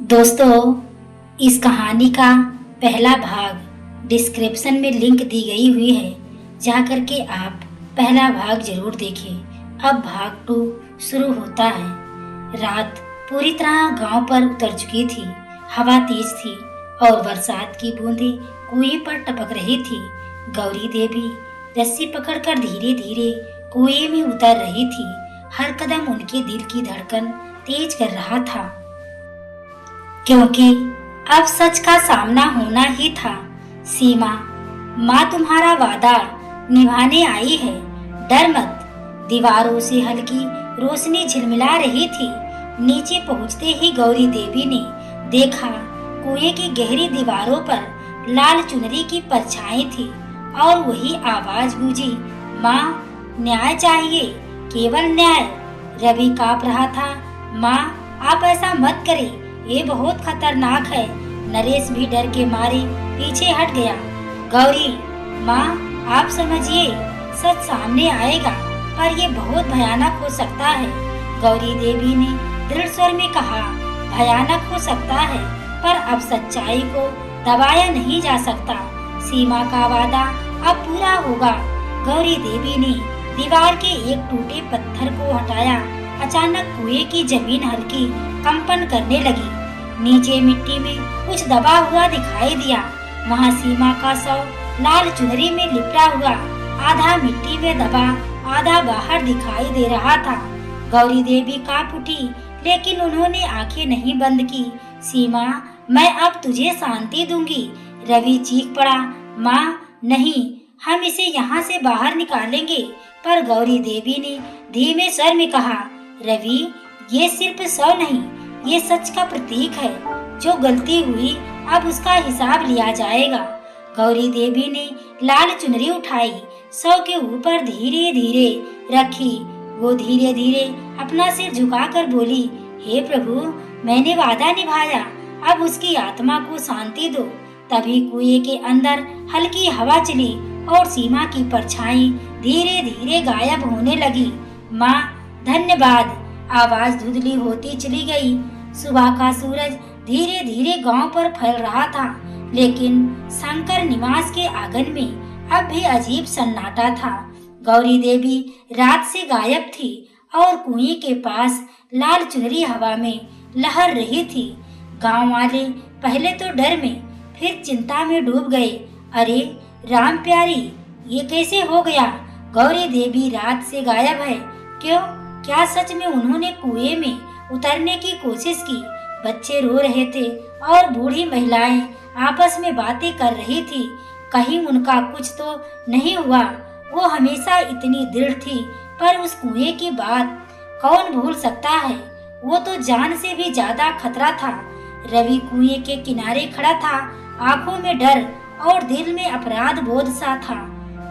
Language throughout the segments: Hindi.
दोस्तों, इस कहानी का पहला भाग डिस्क्रिप्शन में लिंक दी गई हुई है। जा करके आप पहला भाग जरूर देखें। अब भाग 2 शुरू होता है। रात पूरी तरह गांव पर उतर चुकी थी। हवा तेज थी और बरसात की बूंदें कुएं पर टपक रही थी। गौरी देवी रस्सी पकड़कर धीरे धीरे कुएं में उतर रही थी। हर कदम उनके दिल की धड़कन तेज कर रहा था, क्योंकि अब सच का सामना होना ही था। सीमा, माँ तुम्हारा वादा निभाने आई है, डर मत। दीवारों से हल्की रोशनी झिलमिला रही थी। नीचे पहुँचते ही गौरी देवी ने देखा कुएं की गहरी दीवारों पर लाल चुनरी की परछाई थी और वही आवाज गूंजी, माँ न्याय चाहिए, केवल न्याय। रवि कांप रहा था। माँ आप ऐसा मत करें, ये बहुत खतरनाक है। नरेश भी डर के मारे पीछे हट गया। गौरी, माँ आप समझिए, सच सामने आएगा, पर ये बहुत भयानक हो सकता है। गौरी देवी ने दृढ़ स्वर में कहा, भयानक हो सकता है, पर अब सच्चाई को दबाया नहीं जा सकता। सीमा का वादा अब पूरा होगा। गौरी देवी ने दीवार के एक टूटे पत्थर को हटाया। अचानक कुएं की जमीन हल्की कंपन करने लगी। नीचे मिट्टी में कुछ दबा हुआ दिखाई दिया। वहाँ सीमा का शव लाल चुनरी में लिपटा हुआ, आधा मिट्टी में दबा, आधा बाहर दिखाई दे रहा था। गौरी देवी कांप उठी, लेकिन उन्होंने आंखें नहीं बंद की। सीमा, मैं अब तुझे शांति दूंगी। रवि चीख पड़ा, माँ नहीं, हम इसे यहाँ से बाहर निकालेंगे। पर गौरी देवी ने धीमे स्वर में कहा, रवि ये सिर्फ शव नहीं, ये सच का प्रतीक है। जो गलती हुई अब उसका हिसाब लिया जाएगा। गौरी देवी ने लाल चुनरी उठाई, शव के ऊपर धीरे धीरे रखी। वो धीरे धीरे अपना सिर झुकाकर बोली, हे प्रभु, मैंने वादा निभाया, अब उसकी आत्मा को शांति दो। तभी कुएं के अंदर हल्की हवा चली और सीमा की परछाई धीरे धीरे गायब होने लगी। माँ धन्यवाद। आवाज धुंधली होती चली गई। सुबह का सूरज धीरे धीरे गांव पर फैल रहा था, लेकिन शंकर निवास के आंगन में अब भी अजीब सन्नाटा था। गौरी देवी रात से गायब थी और कुएं के पास लाल चुनरी हवा में लहर रही थी। गांव वाले पहले तो डर में, फिर चिंता में डूब गए। अरे राम प्यारी, ये कैसे हो गया? गौरी देवी रात से गायब है। क्यों? क्या सच में उन्होंने कुएं में उतरने की कोशिश की? बच्चे रो रहे थे और बूढ़ी महिलाएं आपस में बातें कर रही थी। कहीं उनका कुछ तो नहीं हुआ? वो हमेशा इतनी दृढ़ थी, पर उस कुएं की बात कौन भूल सकता है? वो तो जान से भी ज्यादा खतरा था। रवि कुएं के किनारे खड़ा था, आंखों में डर और दिल में अपराध बोध सा था।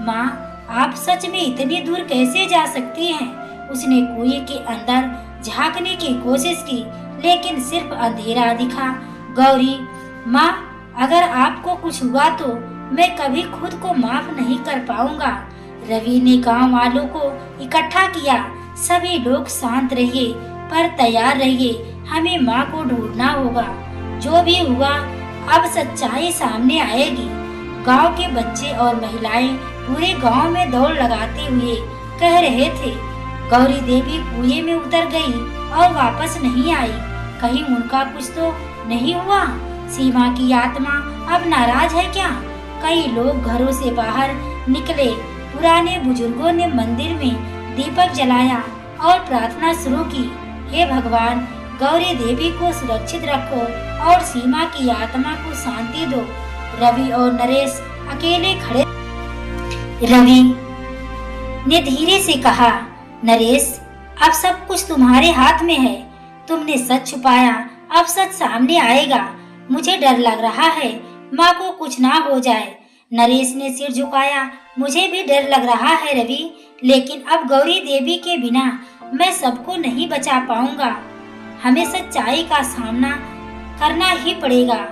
माँ आप सच में इतनी दूर कैसे जा सकती हैं? उसने कुएं के अंदर झांकने की कोशिश की, लेकिन सिर्फ अंधेरा दिखा। गौरी, माँ अगर आपको कुछ हुआ तो मैं कभी खुद को माफ नहीं कर पाऊंगा। रवि ने गांव वालों को इकट्ठा किया। सभी लोग शांत रहिए, पर तैयार रहिए, हमें माँ को ढूंढना होगा। जो भी हुआ अब सच्चाई सामने आएगी। गांव के बच्चे और महिलाएं पूरे गांव में दौड़ लगाते हुए कह रहे थे, गौरी देवी कुएं में उतर गई और वापस नहीं आई। कहीं उनका कुछ तो नहीं हुआ? सीमा की आत्मा अब नाराज है क्या? कई लोग घरों से बाहर निकले। पुराने बुजुर्गों ने मंदिर में दीपक जलाया और प्रार्थना शुरू की, हे भगवान, गौरी देवी को सुरक्षित रखो और सीमा की आत्मा को शांति दो। रवि और नरेश अकेले खड़े। रवि ने धीरे से कहा, नरेश अब सब कुछ तुम्हारे हाथ में है। तुमने सच छुपाया, अब सच सामने आएगा। मुझे डर लग रहा है, माँ को कुछ ना हो जाए। नरेश ने सिर झुकाया, मुझे भी डर लग रहा है रवि, लेकिन अब गौरी देवी के बिना मैं सबको नहीं बचा पाऊंगा। हमें सच्चाई का सामना करना ही पड़ेगा।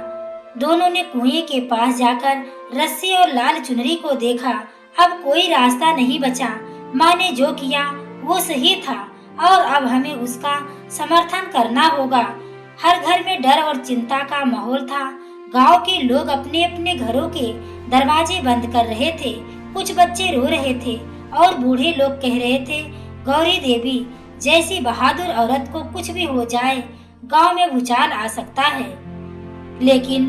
दोनों ने कुएं के पास जाकर रस्सी और लाल चुनरी को देखा। अब कोई रास्ता नहीं बचा। माँ ने जो किया वो सही था और अब हमें उसका समर्थन करना होगा। हर घर में डर और चिंता का माहौल था। गांव के लोग अपने अपने घरों के दरवाजे बंद कर रहे थे। कुछ बच्चे रो रहे थे और बूढ़े लोग कह रहे थे, गौरी देवी जैसी बहादुर औरत को कुछ भी हो जाए, गांव में भूचाल आ सकता है। लेकिन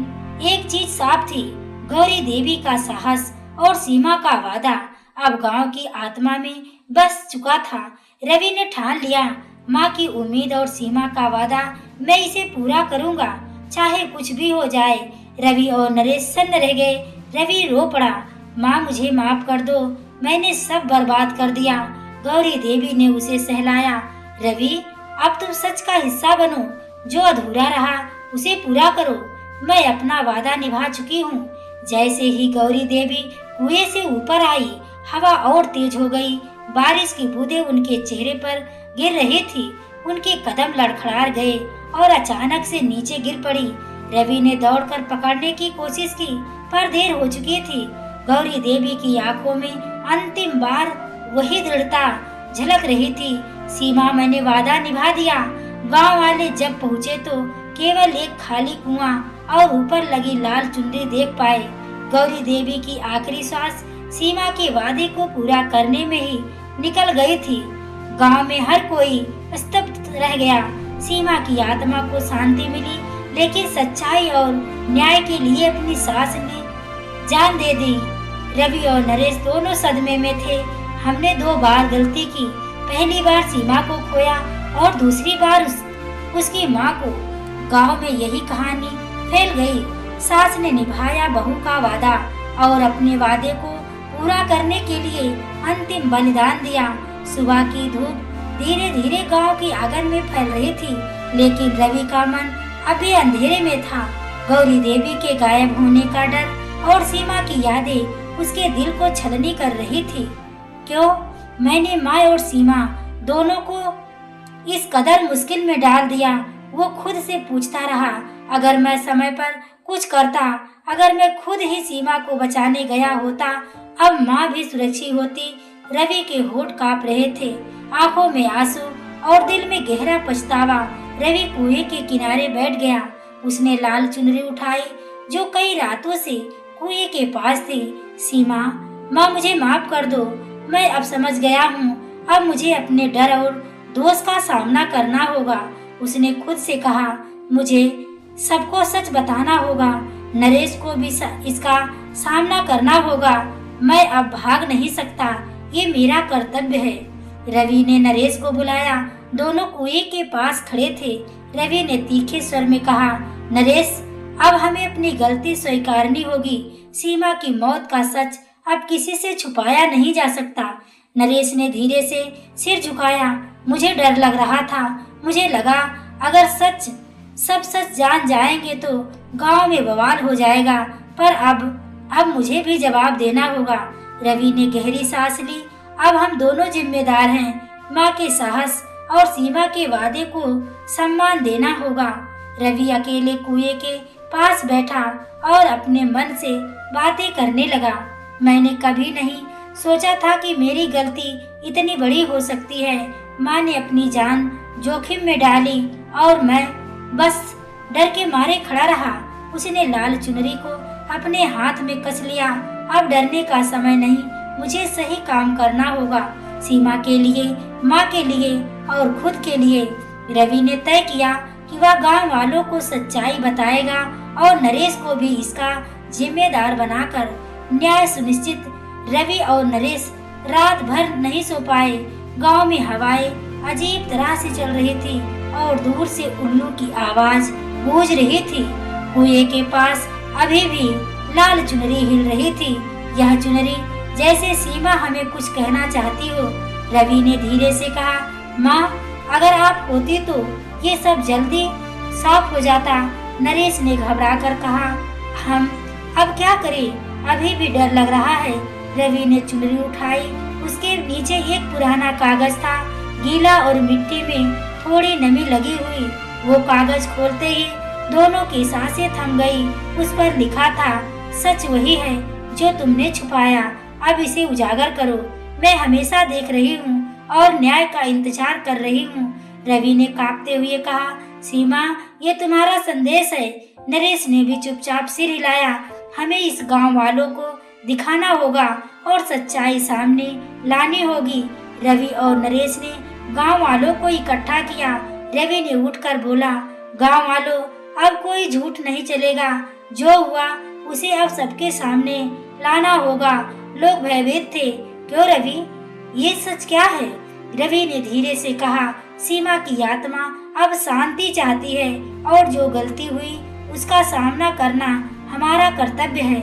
एक चीज साफ थी, गौरी देवी का साहस और सीमा का वादा अब गांव की आत्मा में बस चुका था। रवि ने ठान लिया, माँ की उम्मीद और सीमा का वादा मैं इसे पूरा करूंगा, चाहे कुछ भी हो जाए। रवि और नरेश सन्न रह गए। रवि रो पड़ा, माँ मुझे माफ कर दो, मैंने सब बर्बाद कर दिया। गौरी देवी ने उसे सहलाया, रवि अब तुम सच का हिस्सा बनो, जो अधूरा रहा उसे पूरा करो। मैं अपना वादा निभा चुकी हूँ। जैसे ही गौरी देवी कुएं से ऊपर आई, हवा और तेज हो गई। बारिश की बूंदें उनके चेहरे पर गिर रही थी। उनके कदम लड़खड़ा गए और अचानक से नीचे गिर पड़ी। रवि ने दौड़कर पकड़ने की कोशिश की, पर देर हो चुकी थी। गौरी देवी की आंखों में अंतिम बार वही दृढ़ता झलक रही थी। सीमा, मैंने वादा निभा दिया। गांव वाले जब पहुँचे तो केवल एक खाली कुआं और ऊपर लगी लाल चुनरी देख पाए। गौरी देवी की आखिरी सांस सीमा के वादे को पूरा करने में ही निकल गई थी। गांव में हर कोई स्तब्ध रह गया। सीमा की आत्मा को शांति मिली, लेकिन सच्चाई और न्याय के लिए अपनी सास ने जान दे दी। रवि और नरेश दोनों सदमे में थे। हमने 2 बार गलती की, पहली बार सीमा को खोया और दूसरी बार उसकी माँ को। गांव में यही कहानी फैल गई। सास ने निभाया बहू का वादा और अपने वादे को पूरा करने के लिए अंतिम बलिदान दिया। सुबह की धूप धीरे धीरे गांव के आंगन में फैल रही थी, लेकिन रवि का मन अभी अंधेरे में था। गौरी देवी के गायब होने का डर और सीमा की यादें उसके दिल को छलनी कर रही थी। क्यों मैंने माँ और सीमा दोनों को इस कदर मुश्किल में डाल दिया? वो खुद से पूछता रहा। अगर मैं समय पर कुछ करता, अगर मैं खुद ही सीमा को बचाने गया होता, अब माँ भी सुरक्षित होती। रवि के होठ कांप रहे थे, आंखों में आंसू और दिल में गहरा पछतावा। रवि कुएं के किनारे बैठ गया। उसने लाल चुनरी उठाई जो कई रातों से कुएं के पास थी। सीमा, माँ मुझे माफ कर दो, मैं अब समझ गया हूँ। अब मुझे अपने डर और दोष का सामना करना होगा। उसने खुद से कहा, मुझे सबको सच बताना होगा, नरेश को भी इसका सामना करना होगा। मैं अब भाग नहीं सकता, ये मेरा कर्तव्य है। रवि ने नरेश को बुलाया। दोनों कुएं के पास खड़े थे। रवि ने तीखे स्वर में कहा, नरेश अब हमें अपनी गलती स्वीकारनी होगी। सीमा की मौत का सच अब किसी से छुपाया नहीं जा सकता। नरेश ने धीरे से सिर झुकाया। मुझे डर लग रहा था। मुझे लगा अगर सब सच जान जाएंगे तो गांव में बवाल हो जाएगा, पर अब मुझे भी जवाब देना होगा। रवि ने गहरी सांस ली। अब हम दोनों जिम्मेदार हैं। माँ के साहस और सीमा के वादे को सम्मान देना होगा। रवि अकेले कुएं के पास बैठा और अपने मन से बातें करने लगा। मैंने कभी नहीं सोचा था कि मेरी गलती इतनी बड़ी हो सकती है। माँ ने अपनी जान जोखिम में डाली और मैं बस डर के मारे खड़ा रहा। उसने लाल चुनरी को अपने हाथ में कस लिया। अब डरने का समय नहीं, मुझे सही काम करना होगा, सीमा के लिए, माँ के लिए और खुद के लिए। रवि ने तय किया कि वह गांव वालों को सच्चाई बताएगा और नरेश को भी इसका जिम्मेदार बनाकर न्याय सुनिश्चित। रवि और नरेश रात भर नहीं सो पाए। गांव में हवाएं अजीब तरह से चल रही थी और दूर से उल्लू की आवाज गूंज रही थी। कुएं के पास अभी भी लाल चुनरी हिल रही थी। यह चुनरी जैसे सीमा हमें कुछ कहना चाहती हो। रवि ने धीरे से कहा, माँ अगर आप होती तो ये सब जल्दी साफ हो जाता। नरेश ने घबराकर कहा, हम अब क्या करें, अभी भी डर लग रहा है। रवि ने चुनरी उठाई। उसके नीचे एक पुराना कागज था, गीला और मिट्टी में थोड़ी नमी लगी हुई। वो कागज खोलते ही दोनों की सांसें थम गई। उस पर लिखा था, सच वही है जो तुमने छुपाया, अब इसे उजागर करो। मैं हमेशा देख रही हूँ और न्याय का इंतजार कर रही हूँ। रवि ने कांपते हुए कहा, सीमा, ये तुम्हारा संदेश है। नरेश ने भी चुपचाप सिर हिलाया। हमें इस गांव वालों को दिखाना होगा और सच्चाई सामने लानी होगी। रवि और नरेश ने गांव वालों को इकट्ठा किया। रवि ने उठकर बोला, गांव वालों, अब कोई झूठ नहीं चलेगा। जो हुआ उसे अब सबके सामने लाना होगा। लोग भयभीत थे। क्यों रवि, ये सच क्या है? रवि ने धीरे से कहा, सीमा की आत्मा अब शांति चाहती है और जो गलती हुई उसका सामना करना हमारा कर्तव्य है।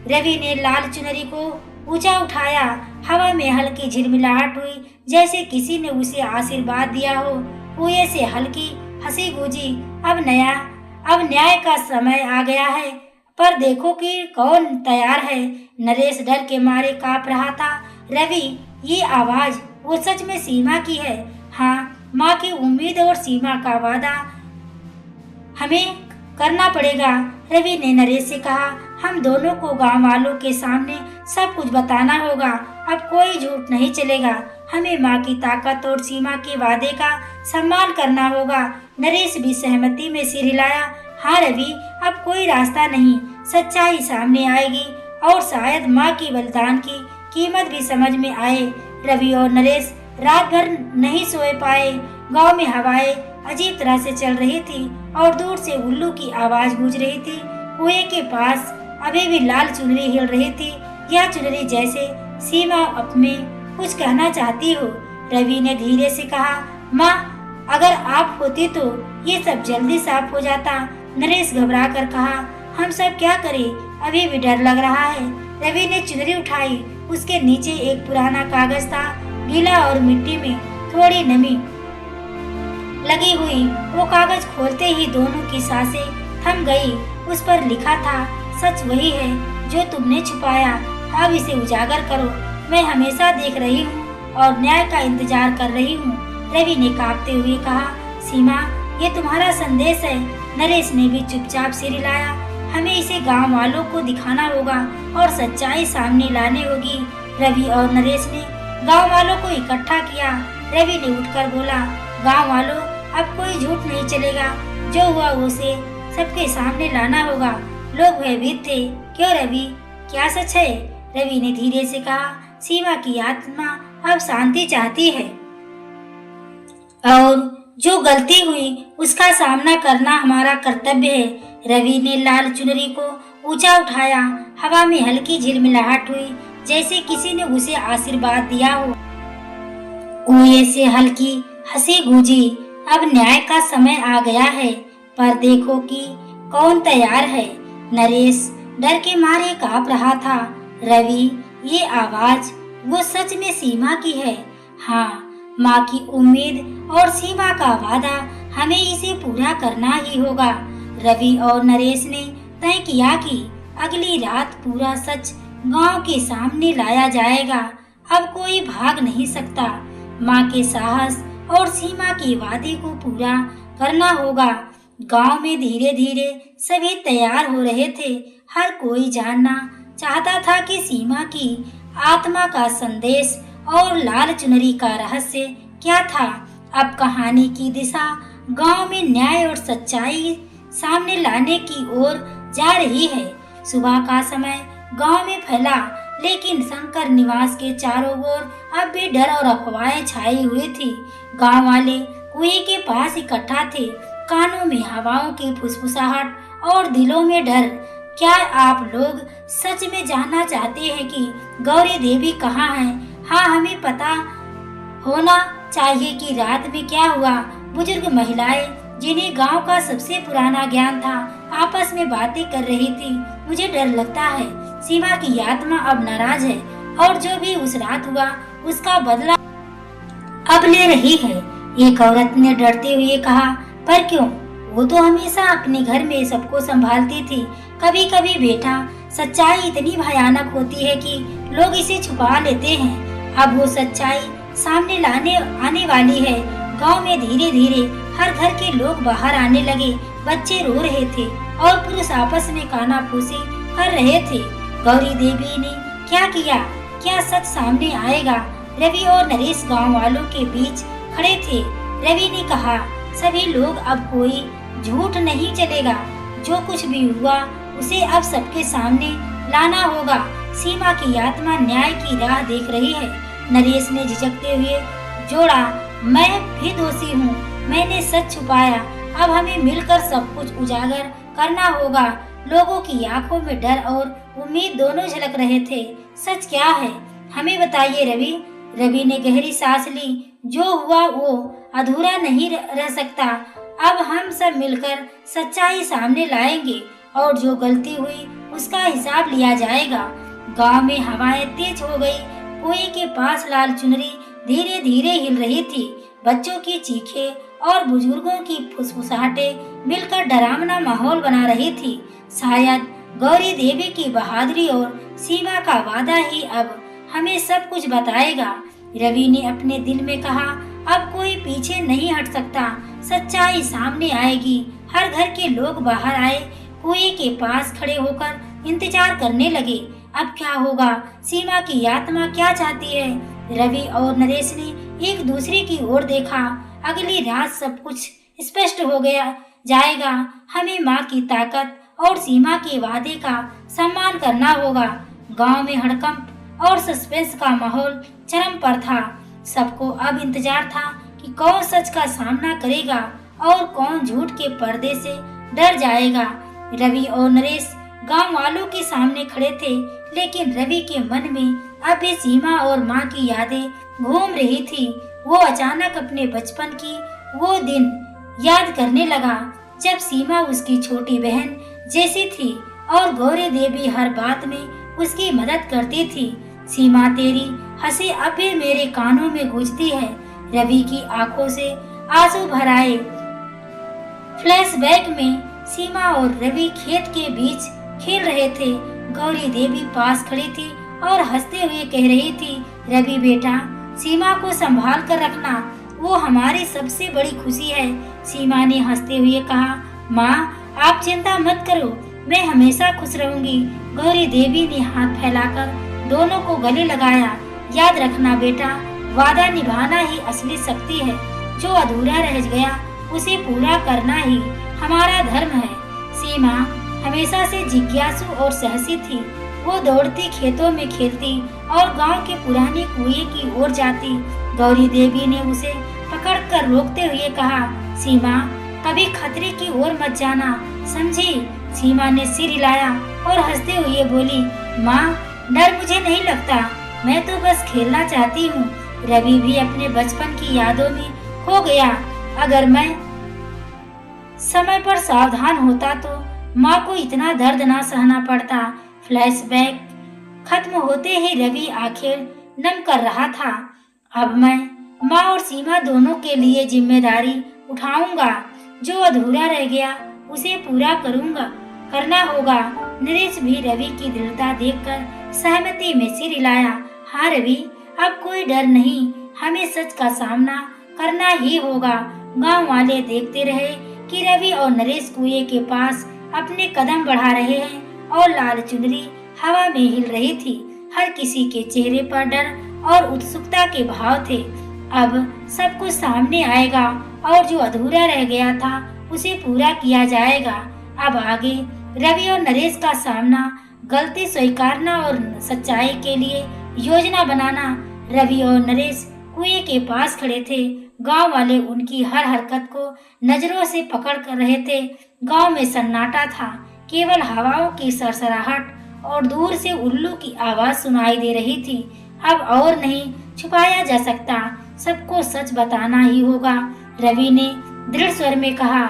रवि ने लाल चुनरी को ऊंचा उठाया। हवा में हल्की झिलमिलाहट हुई, जैसे किसी ने उसे आशीर्वाद दिया हो। कुएं से हल्की हंसी गूंजी। अब न्याय का समय आ गया है, पर देखो कि कौन तैयार है। नरेश डर के मारे कांप रहा था। रवि, ये आवाज वो सच में सीमा की है? हाँ, माँ की उम्मीद और सीमा का वादा हमें करना पड़ेगा। रवि ने नरेश से कहा, हम दोनों को गांव वालों के सामने सब कुछ बताना होगा। अब कोई झूठ नहीं चलेगा। हमें माँ की ताकत और सीमा के वादे का सम्मान करना होगा। नरेश भी सहमति में सिर हिलाया। हाँ रवि, अब कोई रास्ता नहीं। सच्चाई सामने आएगी और शायद माँ की बलिदान की कीमत भी समझ में आए। रवि और नरेश रात भर नहीं सोए पाए। गांव में हवाएं अजीब तरह से चल रही थी और दूर से उल्लू की आवाज गूंज रही थी। कुएं के पास अभी भी लाल चुनरी हिल रही थी। यह चुनरी जैसे सीमा अपने कुछ कहना चाहती हो। रवि ने धीरे से कहा, माँ, अगर आप होती तो ये सब जल्दी साफ हो जाता। नरेश घबरा कर कहा, हम सब क्या करें, अभी भी डर लग रहा है। रवि ने चुनरी उठाई। उसके नीचे एक पुराना कागज था, गीला और मिट्टी में थोड़ी नमी लगी हुई। वो कागज खोलते ही दोनों की सांसें थम गई। उस पर लिखा था, सच वही है जो तुमने छुपाया, अब इसे उजागर करो। मैं हमेशा देख रही हूँ और न्याय का इंतजार कर रही हूँ। रवि ने कांपते हुए कहा, सीमा, ये तुम्हारा संदेश है। नरेश ने भी चुपचाप सिर हिलाया। हमें इसे गांव वालों को दिखाना होगा और सच्चाई सामने लानी होगी। रवि और नरेश ने गांव वालों को इकट्ठा किया। रवि ने उठकर बोला, गांव वालों, अब कोई झूठ नहीं चलेगा। जो हुआ उसे सबके सामने लाना होगा। लोग भयभीत थे। क्यों रवि, क्या सच है? रवि ने धीरे से कहा, सीमा की आत्मा अब शांति चाहती है और जो गलती हुई उसका सामना करना हमारा कर्तव्य है। रवि ने लाल चुनरी को ऊंचा उठाया। हवा में हल्की झिलमिलाहट हुई, जैसे किसी ने उसे आशीर्वाद दिया हो। कुएं से हल्की हंसी गूंजी। अब न्याय का समय आ गया है, पर देखो कि कौन तैयार है। नरेश डर के मारे कांप रहा था। रवि, ये आवाज वो सच में सीमा की है। हाँ, माँ की उम्मीद और सीमा का वादा, हमें इसे पूरा करना ही होगा। रवि और नरेश ने तय किया कि अगली रात पूरा सच गांव के सामने लाया जाएगा। अब कोई भाग नहीं सकता। माँ के साहस और सीमा के वादे को पूरा करना होगा। गांव में धीरे धीरे सभी तैयार हो रहे थे। हर कोई जानना चाहता था कि सीमा की आत्मा का संदेश और लाल चुनरी का रहस्य क्या था। अब कहानी की दिशा गांव में न्याय और सच्चाई सामने लाने की ओर जा रही है। सुबह का समय गांव में फैला, लेकिन शंकर निवास के चारों ओर अब भी डर और अफवाहें छाई हुई थी। गांव वाले कुएं के पास इकट्ठा थे, कानों में हवाओं की फुसफुसाहट और दिलों में डर। क्या आप लोग सच में जानना चाहते हैं कि गौरी देवी कहाँ है? हाँ, हमें पता होना चाहिए कि रात में क्या हुआ। बुजुर्ग महिलाएं, जिन्हें गांव का सबसे पुराना ज्ञान था, आपस में बातें कर रही थी। मुझे डर लगता है सीमा की आत्मा अब नाराज है और जो भी उस रात हुआ उसका बदला अब ले रही है। एक औरत ने डरते हुए कहा, पर क्यों? वो तो हमेशा अपने घर में सबको संभालती थी। कभी कभी बेटा, सच्चाई इतनी भयानक होती है कि लोग इसे छुपा लेते हैं। अब वो सच्चाई सामने लाने आने वाली है। गांव में धीरे धीरे हर घर के लोग बाहर आने लगे। बच्चे रो रहे थे और पुरुष आपस में कानाफूसी कर रहे थे। गौरी देवी ने क्या किया? क्या सच सामने आएगा? रवि और नरेश गांव वालों के बीच खड़े थे। रवि ने कहा, सभी लोग अब कोई झूठ नहीं चलेगा। जो कुछ भी हुआ उसे अब सबके सामने लाना होगा। सीमा की आत्मा न्याय की राह देख रही है। नरेश ने झिझकते हुए जोड़ा, मैं भी दोषी हूँ, मैंने सच छुपाया। अब हमें मिलकर सब कुछ उजागर करना होगा। लोगों की आंखों में डर और उम्मीद दोनों झलक रहे थे। सच क्या है, हमें बताइए रवि। रवि ने गहरी सांस ली। जो हुआ वो अधूरा नहीं रह सकता। अब हम सब मिलकर सच्चाई सामने लाएंगे और जो गलती हुई उसका हिसाब लिया जाएगा। गांव में हवाएं तेज हो गई। कुएं के पास लाल चुनरी धीरे धीरे हिल रही थी। बच्चों की चीखें और बुजुर्गों की फुसफुसाहटें मिलकर डरावना माहौल बना रही थी। शायद गौरी देवी की बहादुरी और सीमा का वादा ही अब हमें सब कुछ बताएगा। रवि ने अपने दिल में कहा, अब कोई पीछे नहीं हट सकता। सच्चाई सामने आएगी। हर घर के लोग बाहर आए। कुएं के पास खड़े होकर इंतजार करने लगे। अब क्या होगा? सीमा की आत्मा क्या चाहती है? रवि और नरेश ने एक दूसरे की ओर देखा। अगली रात सब कुछ स्पष्ट हो गया जाएगा। हमें माँ की ताकत और सीमा के वादे का सम्मान करना होगा। गांव में हड़कंप और सस्पेंस का माहौल चरम पर था। सबको अब इंतजार था कि कौन सच का सामना करेगा और कौन झूठ के पर्दे से डर जाएगा। रवि और नरेश गांव वालों के सामने खड़े थे, लेकिन रवि के मन में अब भी सीमा और माँ की यादें घूम रही थी। वो अचानक अपने बचपन की वो दिन याद करने लगा जब सीमा उसकी छोटी बहन जैसी थी और गौरी देवी हर बात में उसकी मदद करती थी। सीमा, तेरी हंसी अब भी मेरे कानों में गूंजती है। रवि की आंखों से आंसू भर आए। फ्लैशबैक में सीमा और रवि खेत के बीच खेल रहे थे। गौरी देवी पास खड़ी थी और हंसते हुए कह रही थी, रवि बेटा, सीमा को संभाल कर रखना, वो हमारी सबसे बड़ी खुशी है। सीमा ने हंसते हुए कहा, माँ आप चिंता मत करो, मैं हमेशा खुश रहूंगी। गौरी देवी ने हाथ फैलाकर दोनों को गले लगाया। याद रखना बेटा, वादा निभाना ही असली शक्ति है। जो अधूरा रह गया उसे पूरा करना ही हमारा धर्म है। सीमा हमेशा से जिज्ञासु और साहसी थी। वो दौड़ती, खेतों में खेलती और गांव के पुराने कुएं की ओर जाती। गौरी देवी ने उसे पकड़कर रोकते हुए कहा, सीमा कभी खतरे की ओर मत जाना, समझी? सीमा ने सिर हिलाया और हंसते हुए बोली, माँ डर मुझे नहीं लगता, मैं तो बस खेलना चाहती हूँ। रवि भी अपने बचपन की यादों में खो गया। अगर मैं समय पर सावधान होता तो माँ को इतना दर्द ना सहना पड़ता। फ्लैशबैक खत्म होते ही रवि आखिर नम कर रहा था। अब मैं माँ और सीमा दोनों के लिए जिम्मेदारी उठाऊंगा। जो अधूरा रह गया उसे पूरा करना होगा। नरेश भी रवि की दृढ़ता देखकर सहमति में सिर हिलाया। हाँ रवि, अब कोई डर नहीं, हमें सच का सामना करना ही होगा। गांव वाले देखते रहे कि रवि और नरेश कुएं के पास अपने कदम बढ़ा रहे हैं और लाल चुनरी हवा में हिल रही थी। हर किसी के चेहरे पर डर और उत्सुकता के भाव थे। अब सब कुछ सामने आएगा और जो अधूरा रह गया था उसे पूरा किया जाएगा। अब आगे रवि और नरेश का सामना, गलती स्वीकारना और सच्चाई के लिए योजना बनाना। रवि और नरेश कुएं के पास खड़े थे। गांव वाले उनकी हर हरकत को नजरों से पकड़ कर रहे थे। गांव में सन्नाटा था, केवल हवाओं की सरसराहट और दूर से उल्लू की आवाज सुनाई दे रही थी। अब और नहीं छुपाया जा सकता, सबको सच बताना ही होगा। रवि ने दृढ़ स्वर में कहा।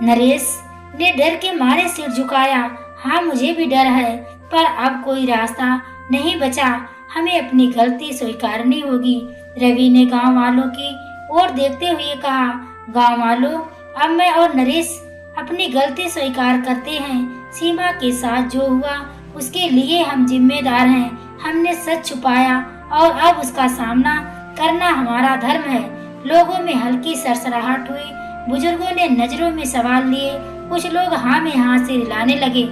नरेश ने डर के मारे सिर झुकाया। हाँ मुझे भी डर है, पर अब कोई रास्ता नहीं बचा, हमें अपनी गलती स्वीकारनी होगी। रवि ने गांव वालों की ओर देखते हुए कहा, गांव वालों, अब मैं और नरेश अपनी गलती स्वीकार करते हैं। सीमा के साथ जो हुआ उसके लिए हम जिम्मेदार हैं। हमने सच छुपाया और अब उसका सामना करना हमारा धर्म है। लोगों में हल्की सरसराहट हुई। बुजुर्गों ने नजरों में सवाल लिए। कुछ लोग हाँ में हाँ से हिलाने लगे।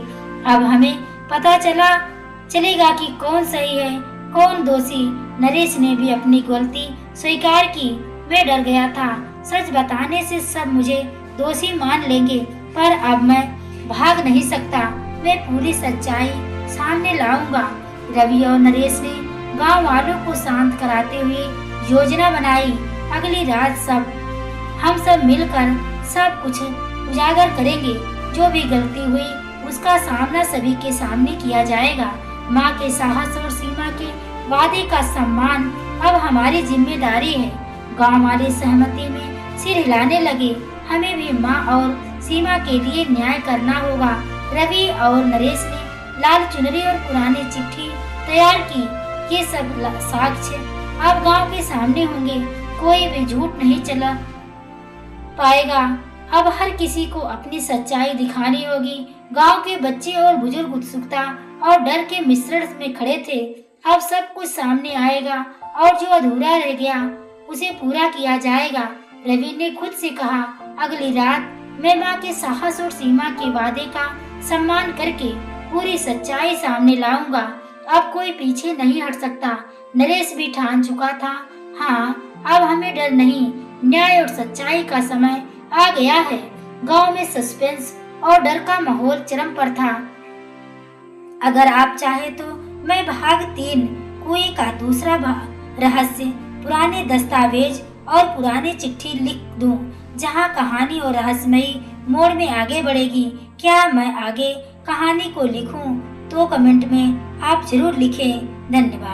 अब हमें पता चलेगा कि कौन सही है, कौन दोषी। नरेश ने भी अपनी गलती स्वीकार की। मैं डर गया था, सच बताने से सब मुझे दोषी मान लेंगे, पर अब मैं भाग नहीं सकता। मैं पूरी सच्चाई सामने लाऊंगा। रवि और नरेश ने गांव वालों को शांत कराते हुए योजना बनाई। अगली रात हम सब मिलकर सब कुछ उजागर करेंगे। जो भी गलती हुई उसका सामना सभी के सामने किया जाएगा। माँ के साहस और सीमा के वादे का सम्मान अब हमारी जिम्मेदारी है। गांव वाले सहमति में सिर हिलाने लगे। हमें भी माँ और सीमा के लिए न्याय करना होगा। रवि और नरेश ने लाल चुनरी और पुरानी चिट्ठी तैयार की। ये सब साक्ष्य अब गांव के सामने होंगे। कोई भी झूठ नहीं चला पाएगा। अब हर किसी को अपनी सच्चाई दिखानी होगी। गांव के बच्चे और बुजुर्ग उत्सुकता और डर के मिश्रण में खड़े थे। अब सब कुछ सामने आएगा और जो अधूरा रह गया उसे पूरा किया जाएगा। रवि ने खुद से कहा, अगली रात मैं माँ के साहस और सीमा के वादे का सम्मान करके पूरी सच्चाई सामने लाऊंगा। अब कोई पीछे नहीं हट सकता। नरेश भी ठान चुका था, हाँ अब हमें डर नहीं, न्याय और सच्चाई का समय आ गया है। गांव में सस्पेंस और डर का माहौल चरम पर था। अगर आप चाहे तो मैं भाग 3 कुएं का दूसरा रहस्य, पुराने दस्तावेज और पुराने चिट्ठी लिख दूं, जहां कहानी और रहस्यमयी मोड़ में आगे बढ़ेगी। क्या मैं आगे कहानी को लिखूं? तो कमेंट में आप जरूर लिखें। धन्यवाद।